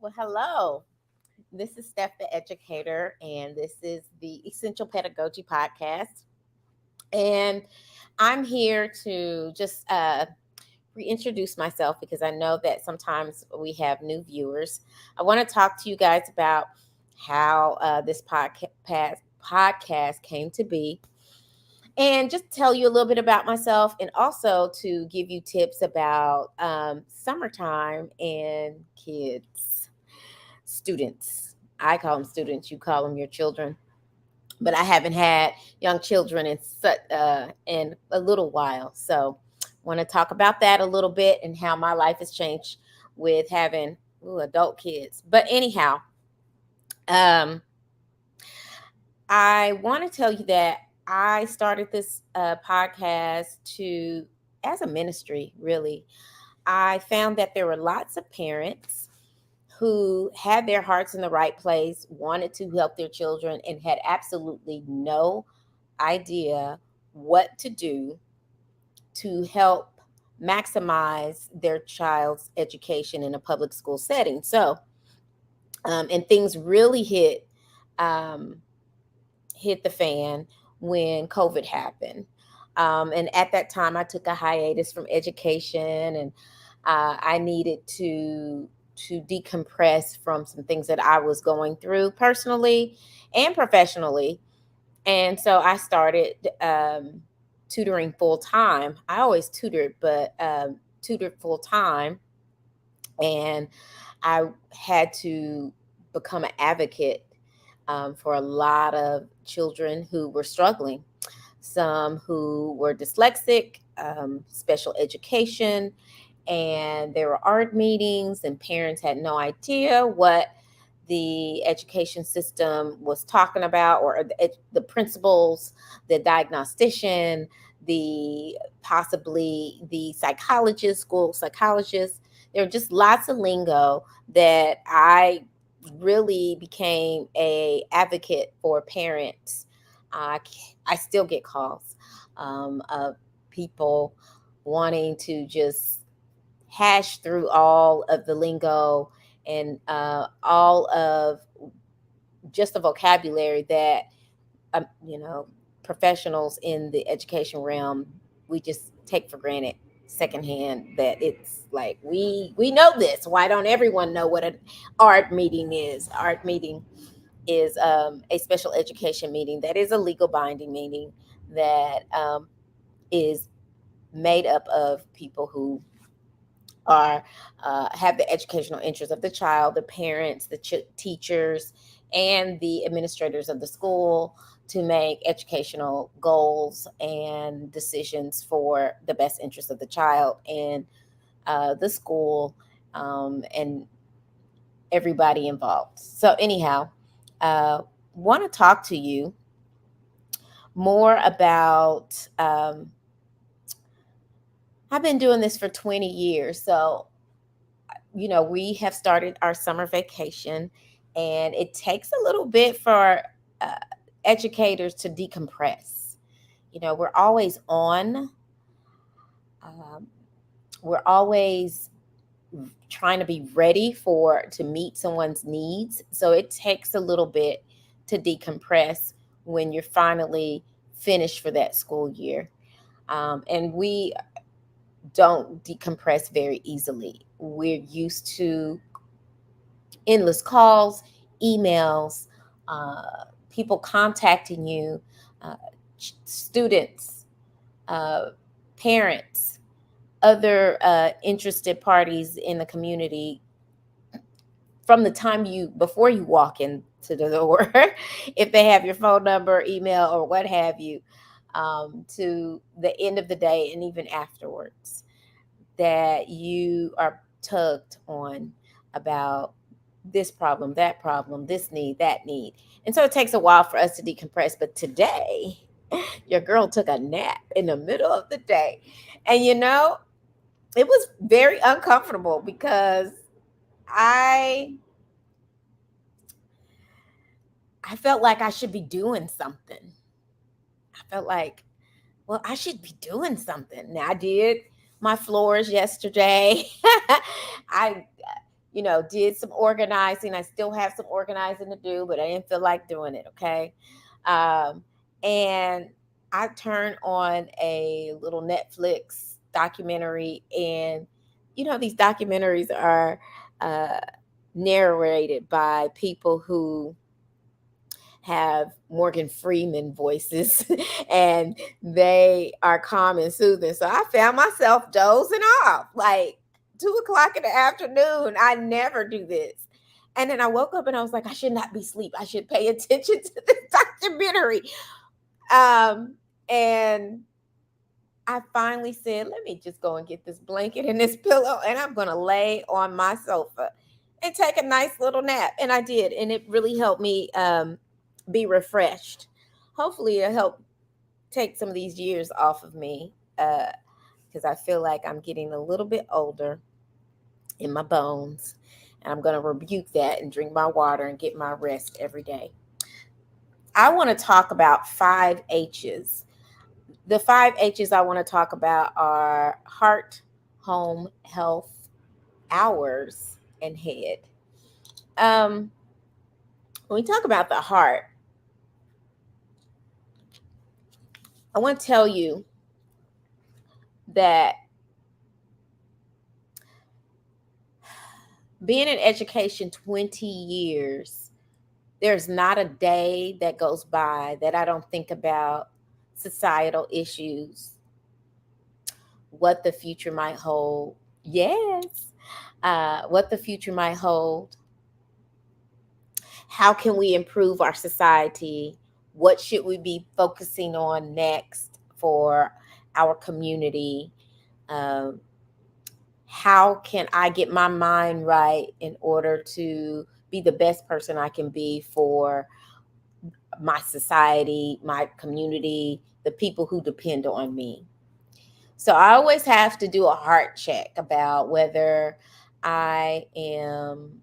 Well, hello. This is Steph, the educator, and this is the Essential Pedagogy podcast. And I'm here to just reintroduce myself because I know that sometimes we have new viewers. I want to talk to you guys about how this podcast came to be, and just tell you a little bit about myself, and also to give you tips about summertime and kids, students. I call them students, you call them your children, but I haven't had young children in a little while. So want to talk about that a little bit and how my life has changed with having adult kids. But anyhow, um, I want to tell you that I started this podcast to as a ministry. Really, I found that there were lots of parents who had their hearts in the right place, wanted to help their children, and had absolutely no idea what to do to help maximize their child's education in a public school setting. So, and things really um, hit the fan when COVID happened. And at that time, I took a hiatus from education, and I needed to decompress from some things that I was going through personally and professionally. And so I started tutoring full time. I always tutored, but tutored full time, and I had to become an advocate for a lot of children who were struggling, some who were dyslexic, special education, and there were art meetings, and parents had no idea what the education system was talking about, or the principals, the diagnostician, the possibly the psychologist, school psychologist. There were just lots of lingo that I really became a advocate for parents. I I still get calls of people wanting to just hash through all of the lingo and all of just the vocabulary that you know, professionals in the education realm, we just take for granted secondhand, that it's like we know this. Why don't everyone know what an art meeting is? Art meeting is a special education meeting that is a legal binding meeting that is made up of people who are have the educational interests of the child, the parents, the teachers, and the administrators of the school, to make educational goals and decisions for the best interest of the child and the school, and everybody involved. So anyhow, want to talk to you more about. I've been doing this for 20 years, so we have started our summer vacation, and it takes a little bit for uh, educators to decompress. We're always on, um, we're always trying to be ready to meet someone's needs. So it takes a little bit to decompress when you're finally finished for that school year. And we don't decompress very easily. We're used to endless calls, emails, people contacting you, uh, students, uh, parents, other interested parties in the community, from the time before you walk into the door, if they have your phone number, email, or what have you, to the end of the day and even afterwards, that you are tugged on about this problem, that problem, this need, that need. And so it takes a while for us to decompress. But today, Your girl took a nap in the middle of the day. And it was very uncomfortable because I I felt like I should be doing something. I felt like, well, I should be doing something. Now I did my floors yesterday. I did some organizing. I still have some organizing to do, but I didn't feel like doing it. Okay. Um, and I turned on a little Netflix documentary, and these documentaries are uh, narrated by people who have Morgan Freeman voices and they are calm and soothing. So I found myself dozing off like 2 o'clock in the afternoon. I never do this. And then I woke up and I was like, I should not be asleep. I should pay attention to this documentary. And I finally said, let me just go and get this blanket and this pillow, and I'm going to lay on my sofa and take a nice little nap. And I did. And it really helped me be refreshed. Hopefully, it'll help take some of these years off of me because I feel like I'm getting a little bit older in my bones. And I'm going to rebuke that and drink my water and get my rest every day. I want to talk about 5 H's. The 5 H's I want to talk about are heart, home, health, hours, and head. Um, when we talk about the heart, I want to tell you that being in education 20 years, there's not a day that goes by that I don't think about societal issues, what the future might hold. Yes, what the future might hold. How can we improve our society? What should we be focusing on next for our community? Um, how can I get my mind right in order to be the best person I can be for my society, my community, the people who depend on me? So I always have to do a heart check about whether I am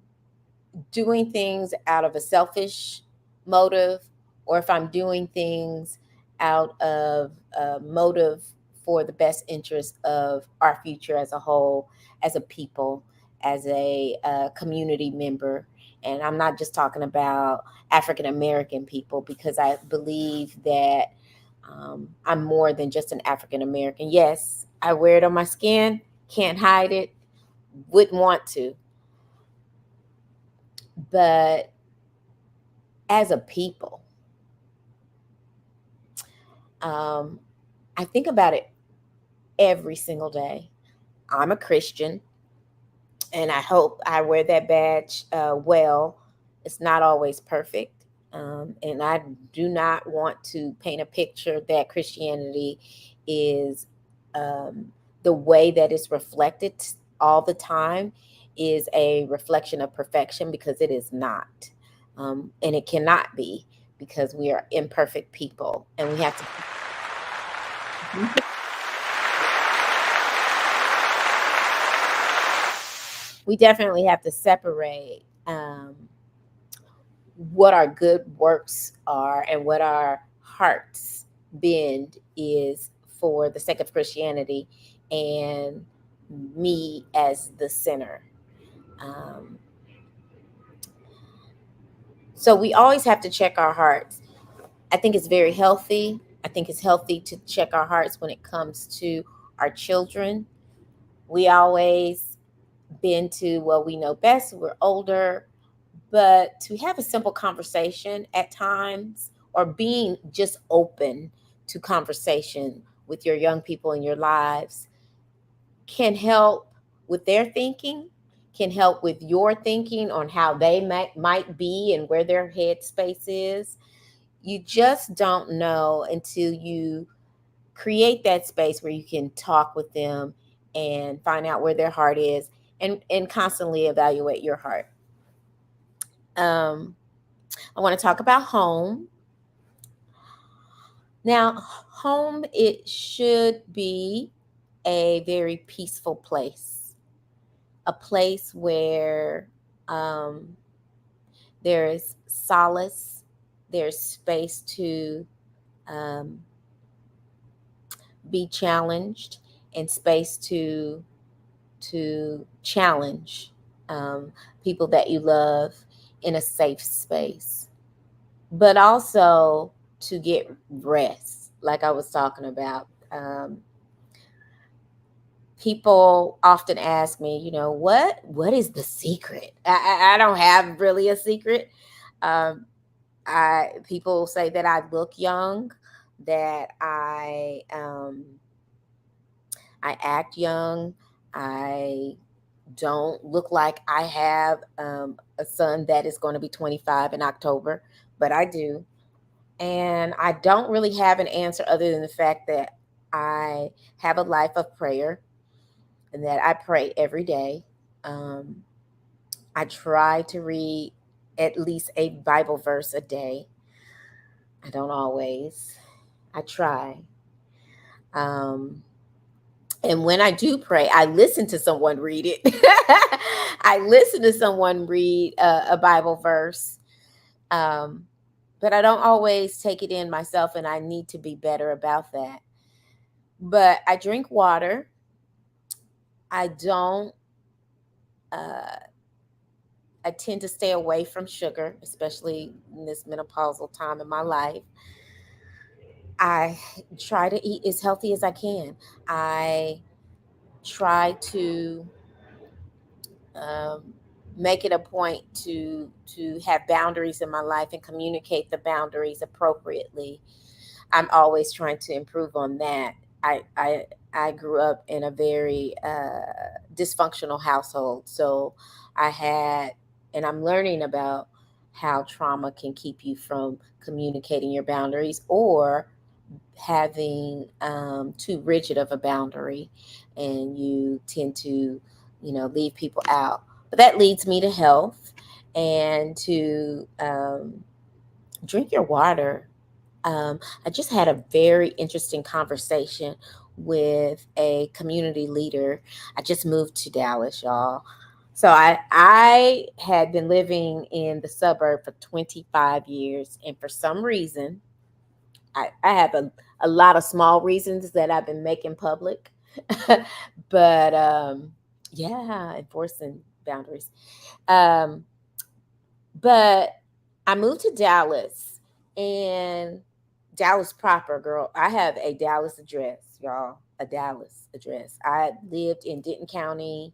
doing things out of a selfish motive or if I'm doing things out of a motive for the best interest of our future as a whole, as a people, as a community member. And I'm not just talking about African American people because I believe that I'm more than just an African American. Yes, I wear it on my skin, can't hide it, wouldn't want to. But as a people, um, I think about it every single day. I'm a Christian, and I hope I wear that badge well. It's not always perfect. And I do not want to paint a picture that Christianity is um, the way that it's reflected all the time is a reflection of perfection because it is not. And it cannot be because we are imperfect people and we have to. We definitely have to separate what our good works are and what our hearts bend is for the sake of Christianity and me as the sinner. Um, so we always have to check our hearts. I think it's very healthy. I think it's healthy to check our hearts when it comes to our children. We always bend to, well, we know best, we're older, but to have a simple conversation at times or being just open to conversation with your young people in your lives can help with their thinking, can help with your thinking on how they might be and where their headspace is. You just don't know until you create that space where you can talk with them and find out where their heart is and constantly evaluate your heart. um, I want to talk about home. Now, home, it should be a very peaceful place, a place where um, there is solace, there's space to um, be challenged, and space to challenge um, people that you love in a safe space, but also to get rest, like I was talking about. People often ask me, what is the secret? I don't have really a secret. Um, I People say that I look young, that I act young. I don't look like I have a son that is going to be 25 in October, but I do. And I don't really have an answer other than the fact that I have a life of prayer and that I pray every day. Um, I try to read at least a Bible verse a day. I don't always. I try. Um, and when I do pray, I listen to someone read it. I listen to someone read a Bible verse. Um, but I don't always take it in myself, and I need to be better about that. But I drink water. I don't, uh, I tend to stay away from sugar, especially in this menopausal time in my life. I try to eat as healthy as I can. I try to um, make it a point to have boundaries in my life and communicate the boundaries appropriately. I'm always trying to improve on that. I grew up in a very dysfunctional household, so I had, and I'm learning about how trauma can keep you from communicating your boundaries or having too rigid of a boundary, and you tend to, leave people out. But that leads me to health and to drink your water. I just had a very interesting conversation with a community leader. I just moved to Dallas, y'all. So I had been living in the suburb for 25 years, and for some reason, I have a lot of small reasons that I've been making public, but yeah, enforcing boundaries. Um, but I moved to Dallas, and Dallas proper, girl. I have a Dallas address, y'all. A Dallas address. I lived in Denton County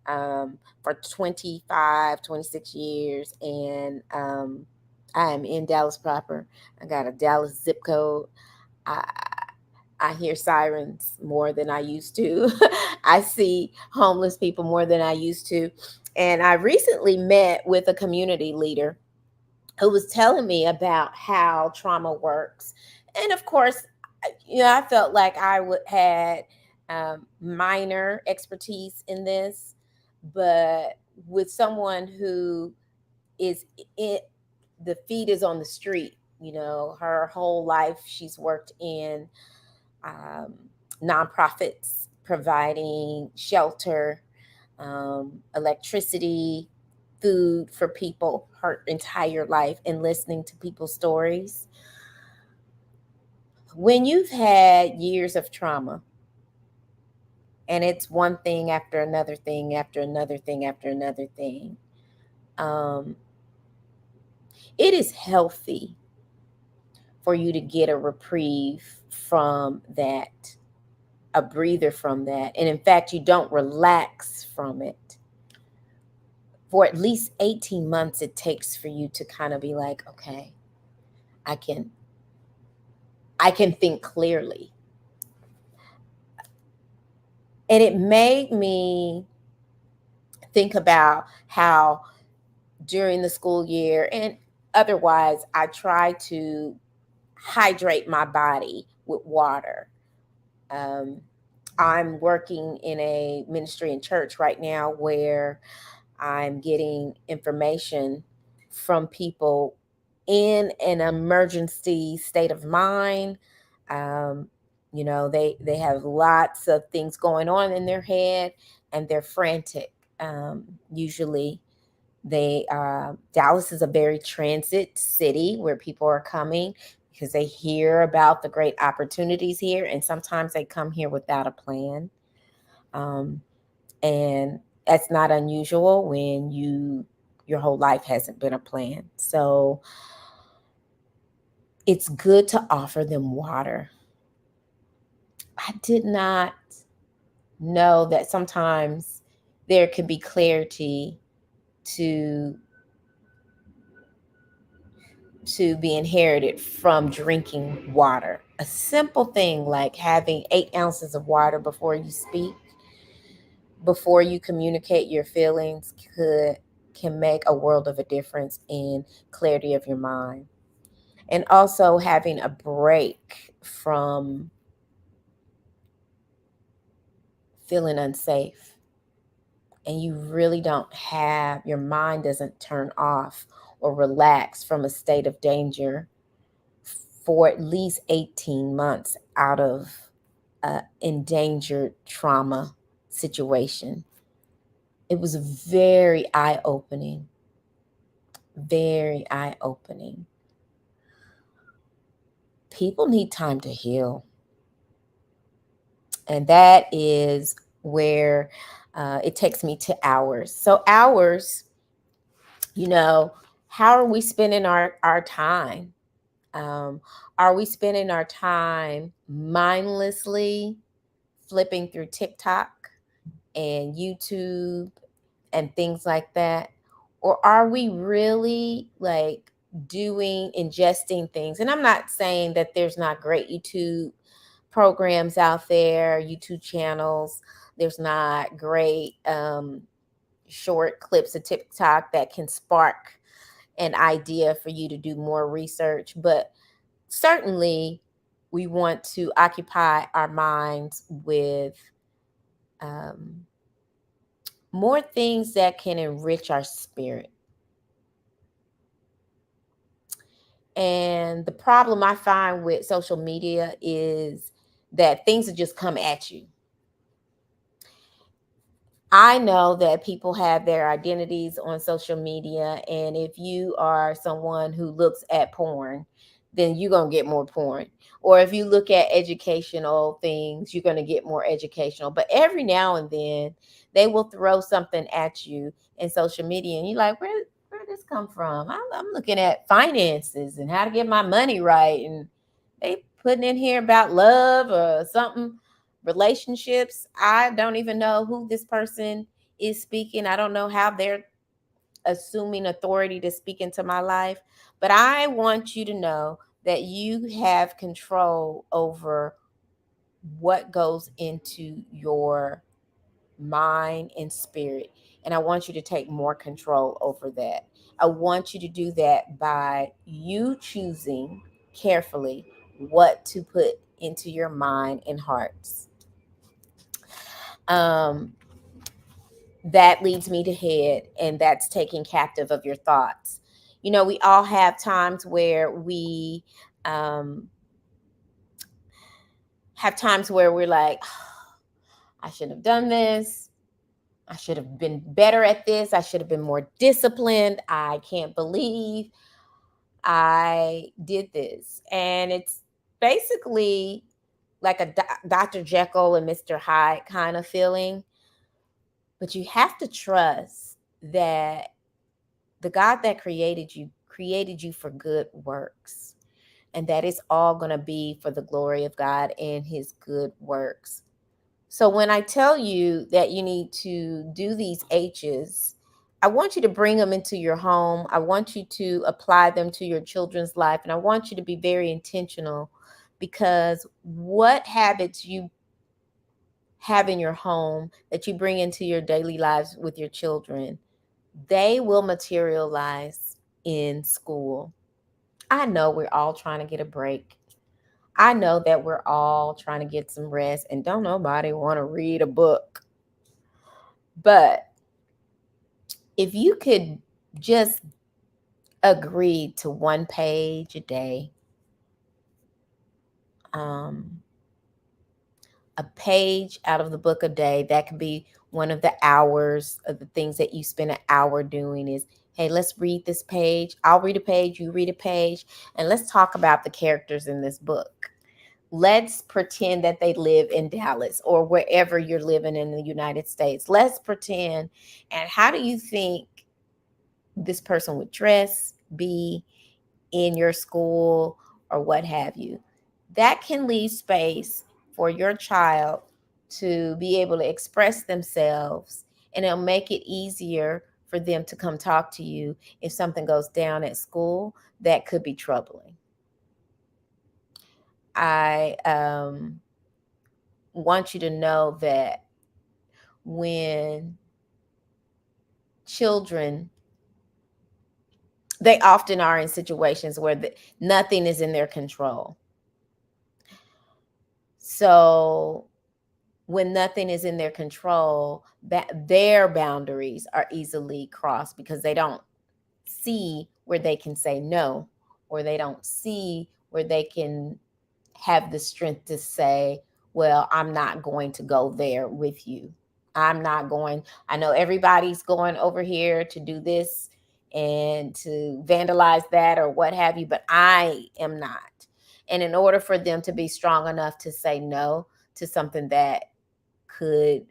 for 25, 26 years, and I am in Dallas proper. I got a Dallas zip code. I, I hear sirens more than I used to. I see homeless people more than I used to. And I recently met with a community leader who was telling me about how trauma works. And of course, I felt like I would had minor expertise in this, but with someone who is it, the feet is on the street. Her whole life she's worked in um, nonprofits providing shelter, electricity, food for people her entire life, and listening to people's stories. When you've had years of trauma, and it's one thing after another thing after another thing after another thing, um, it is healthy for you to get a reprieve from that, a breather from that. And in fact, you don't relax from it for at least 18 months. It takes for you to kind of be like, okay, I can I can think clearly. And it made me think about how during the school year and otherwise I try to hydrate my body with water. Um, I'm working in a ministry in church right now where I'm getting information from people in an emergency state of mind, Um, they have lots of things going on in their head, and they're frantic. Usually, Dallas is a very transit city where people are coming because they hear about the great opportunities here, and sometimes they come here without a plan. Um, and that's not unusual when your whole life hasn't been a plan. So it's good to offer them water. I did not know that sometimes there can be clarity to to be inherited from drinking water. A simple thing like having 8 ounces of water before you speak, before you communicate your feelings, can make a world of a difference in clarity of your mind. And also having a break from feeling unsafe, and you really don't have, your mind doesn't turn off or relax from a state of danger for at least 18 months out of endangered trauma situation. It was very eye opening, very eye opening. People need time to heal. And that is where it takes me to hours. So, hours, you know, how are we spending our time? Um, are we spending our time mindlessly flipping through TikTok and YouTube and things like that? Or are we really like ingesting things? And I'm not saying that there's not great YouTube programs out there, YouTube channels. There's not great short clips of TikTok that can spark an idea for you to do more research. But certainly, we want to occupy our minds with um, more things that can enrich our spirit. And the problem I find with social media is that things will just come at you. I know that people have their identities on social media, and if you are someone who looks at porn, then you're going to get more porn. Or if you look at educational things, you're going to get more educational. But every now and then, they will throw something at you in social media, and you're like, where did this come from? I'm looking at finances and how to get my money right, and they putting in here about love or something, relationships. I don't even know who this person is speaking. I don't know how they're assuming authority to speak into my life. But I want you to know that you have control over what goes into your mind and spirit. And I want you to take more control over that. I want you to do that by you choosing carefully what to put into your mind and hearts. Um, that leads me to head, and that's taking captive of your thoughts. We all have times where um, we're like, oh, I shouldn't have done this. I should have been better at this. I should have been more disciplined. I can't believe I did this. And it's basically like a Dr. Jekyll and Mr. Hyde kind of feeling. But you have to trust that the God that created you for good works. And that is all going to be for the glory of God and his good works. So when I tell you that you need to do these H's, I want you to bring them into your home. I want you to apply them to your children's life. And I want you to be very intentional, because what habits you have in your home that you bring into your daily lives with your children, they will materialize in school. I know we're all trying to get a break. I know that we're all trying to get some rest, and don't nobody want to read a book. But if you could just agree to one page a day, um, a page out of the book a day. That could be one of the hours of the things that you spend an hour doing is, hey, let's read this page. I'll read a page, you read a page, and let's talk about the characters in this book. Let's pretend that they live in Dallas or wherever you're living in the United States. Let's pretend. And how do you think this person would dress, be in your school, or what have you? That can leave space for your child to be able to express themselves, and it'll make it easier for them to come talk to you if something goes down at school that could be troubling. I want you to know that when children, they often are in situations where nothing is in their control. So when nothing is in their control, that their boundaries are easily crossed because they don't see where they can say no, or they don't see where they can have the strength to say, well, I'm not going to go there with you. I'm not going, I know everybody's going over here to do this and to vandalize that or what have you, but I am not. And in order for them to be strong enough to say no to something that could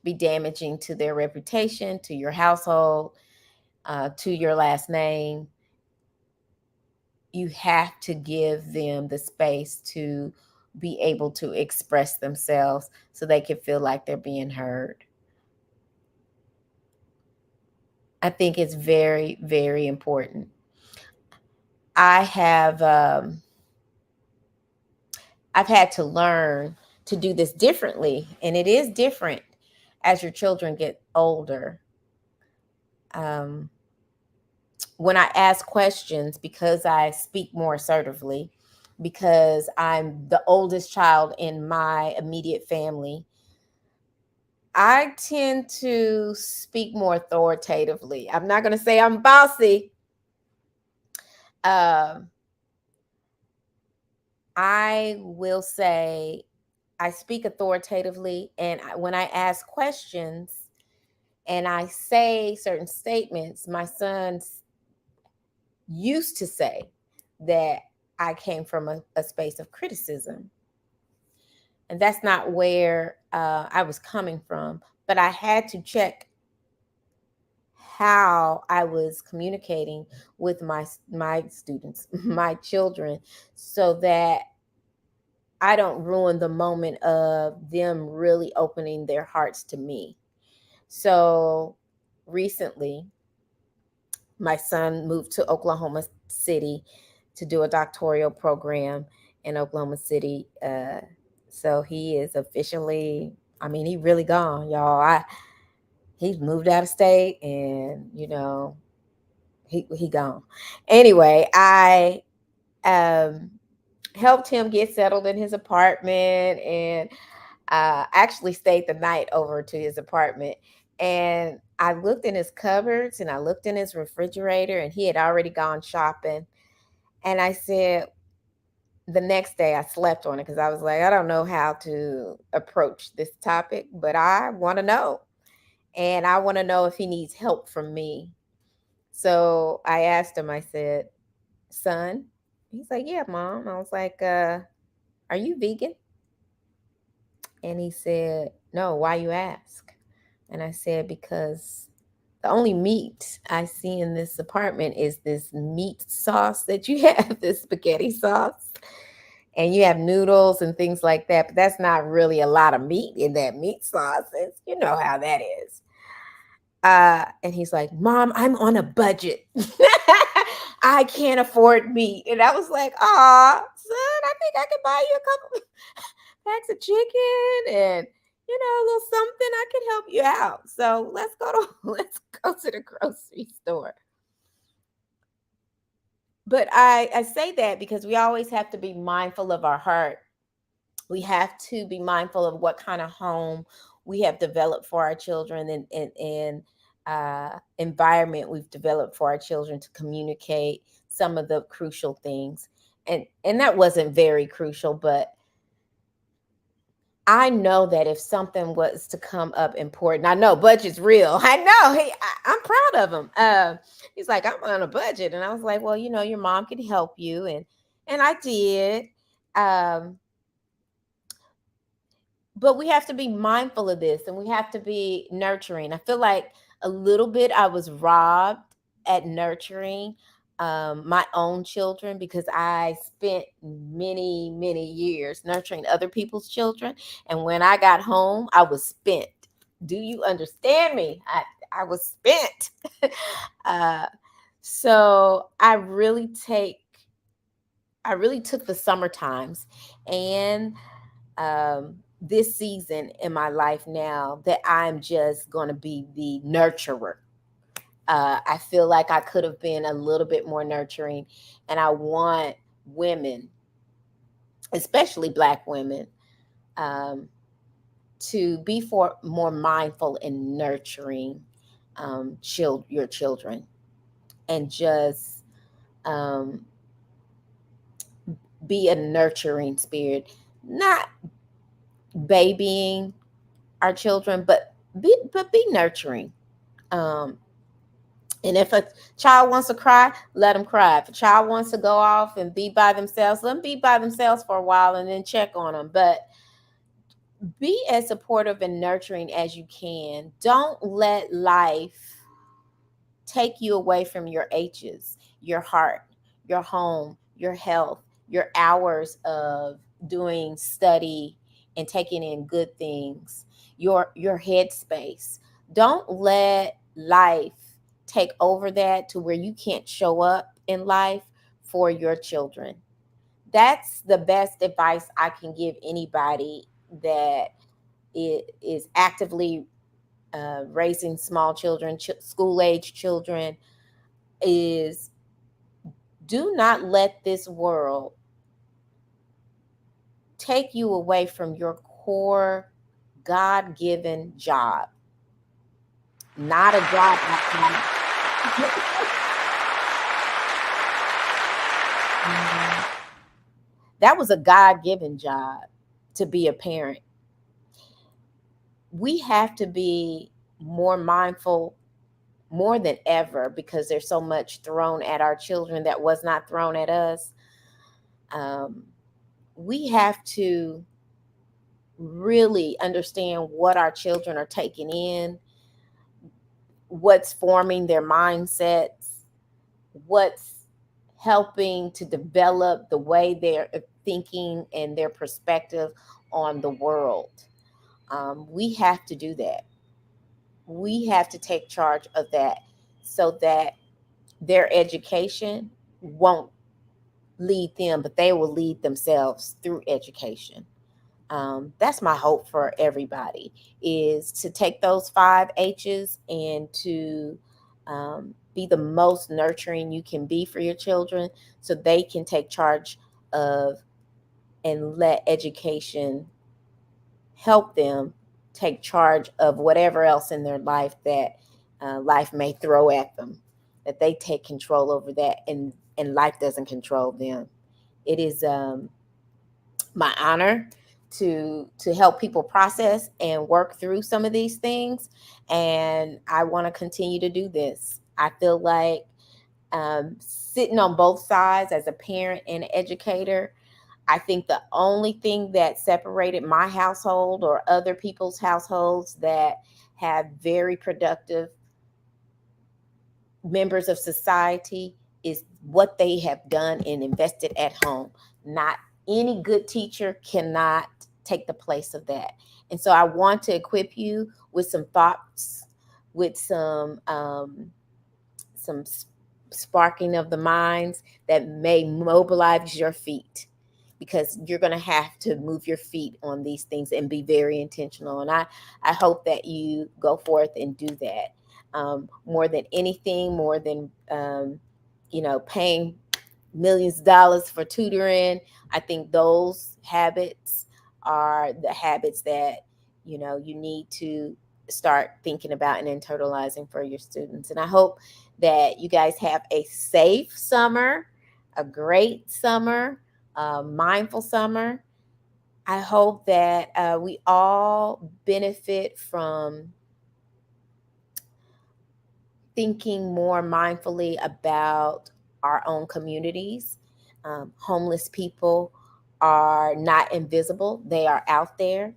be damaging to their reputation, to your household, to your last name, you have to give them the space to be able to express themselves so they can feel like they're being heard. I think it's very, very important. I have I've had to learn to do this differently, and it is different as your children get older. Um, when I ask questions, because I speak more assertively, because I'm the oldest child in my immediate family, I tend to speak more authoritatively. I'm not going to say I'm bossy. Uh, I will say I speak authoritatively, and when I ask questions and I say certain statements, my sons used to say that I came from a space of criticism. And that's not where I was coming from. But I had to check how I was communicating with my students, my children, so that I don't ruin the moment of them really opening their hearts to me. So recently, my son moved to Oklahoma City to do a doctoral program in Oklahoma City. So he is officially, I mean, he really gone, y'all. He's moved out of state, and he gone. Anyway, I um helped him get settled in his apartment, and actually stayed the night over to his apartment. And I looked in his cupboards and I looked in his refrigerator, and he had already gone shopping. And I said, the next day I slept on it because I was like, I don't know how to approach this topic, but I want to know. And I want to know if he needs help from me. So I asked him, I said, son, he's like, yeah, mom. I was like, are you vegan? And he said, no, why you ask? And I said, because the only meat I see in this apartment is this meat sauce that you have, this spaghetti sauce. And you have noodles and things like that, but that's not really a lot of meat in that meat sauce. You know how that is. And he's like, Mom, I'm on a budget. I can't afford meat. And I was like, aw, son, I think I could buy you a couple packs of chicken and a little something. I can help you out. So let's go to the grocery store. But I say that because we always have to be mindful of our heart. We have to be mindful of what kind of home we have developed for our children, and environment we've developed for our children to communicate some of the crucial things. and that wasn't very crucial, but I know that if something was to come up important, I know budget's real. I know I'm proud of him. He's like, I'm on a budget, and I was like, well, your mom can help you, and I did. Um, but we have to be mindful of this, and we have to be nurturing. I feel like a little bit I was robbed at nurturing my own children, because I spent many years nurturing other people's children, and when I got home I was spent. Do you understand me? I was spent. uh, so I really took the summer times and this season in my life now that I'm just going to be the nurturer. I feel like I could have been a little bit more nurturing, and I want women, especially Black women, um, to be more mindful in nurturing your children, and just um, be a nurturing spirit, not babying our children, but be nurturing. Um, and if a child wants to cry, let them cry. If a child wants to go off and be by themselves, let them be by themselves for a while and then check on them. But be as supportive and nurturing as you can. Don't let life take you away from your H's, your heart, your home, your health, your hours of doing study and taking in good things, your headspace. Don't let life take over that to where you can't show up in life for your children. That's the best advice I can give anybody that is actively raising small children, school age children, is do not let this world take you away from your core God given job. Not a job. That was a God given job, to be a parent. We have to be more mindful more than ever, because there's so much thrown at our children that was not thrown at us. Um, we have to really understand what our children are taking in, what's forming their mindsets, what's helping to develop the way they're thinking and their perspective on the world. We have to do that. We have to take charge of that, so that their education won't lead them, but they will lead themselves through education. That's my hope for everybody, is to take those 5 H's and to be the most nurturing you can be for your children, so they can take charge of and let education help them take charge of whatever else in their life that life may throw at them, that they take control over that, and life doesn't control them. It is my honor to help people process and work through some of these things, and I want to continue to do this. I feel like sitting on both sides as a parent and educator, I think the only thing that separated my household or other people's households that have very productive members of society is what they have done and invested at home. Not any good teacher cannot take the place of that. And so I want to equip you with some thoughts, with some sparking of the minds that may mobilize your feet, because you're going to have to move your feet on these things and be very intentional. And I hope that you go forth and do that. More than anything, more than paying millions of dollars for tutoring, I think those habits are the habits that you need to start thinking about and internalizing for your students. And I hope that you guys have a safe summer. a great summer, mindful summer. I hope that we all benefit from thinking more mindfully about our own communities. Homeless people are not invisible, they are out there.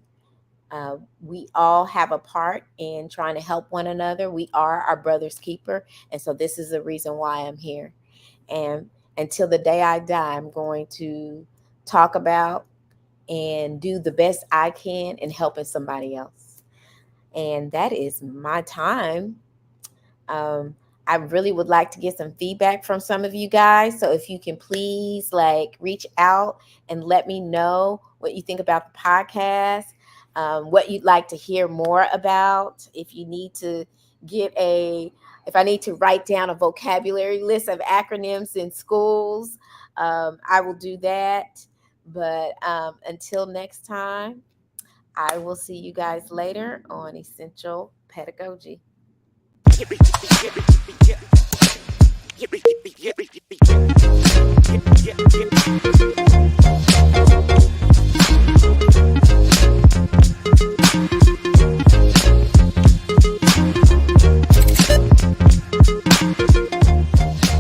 We all have a part in trying to help one another. We are our brother's keeper. And so, this is the reason why I'm here. And until the day I die, I'm going to talk about and do the best I can in helping somebody else. And that is my time. um, I really would like to get some feedback from some of you guys. So if you can please like reach out and let me know what you think about the podcast, what you'd like to hear more about. If you need to get if I need to write down a vocabulary list of acronyms in schools, I will do that. But until next time, I will see you guys later on Essential Pedagogy.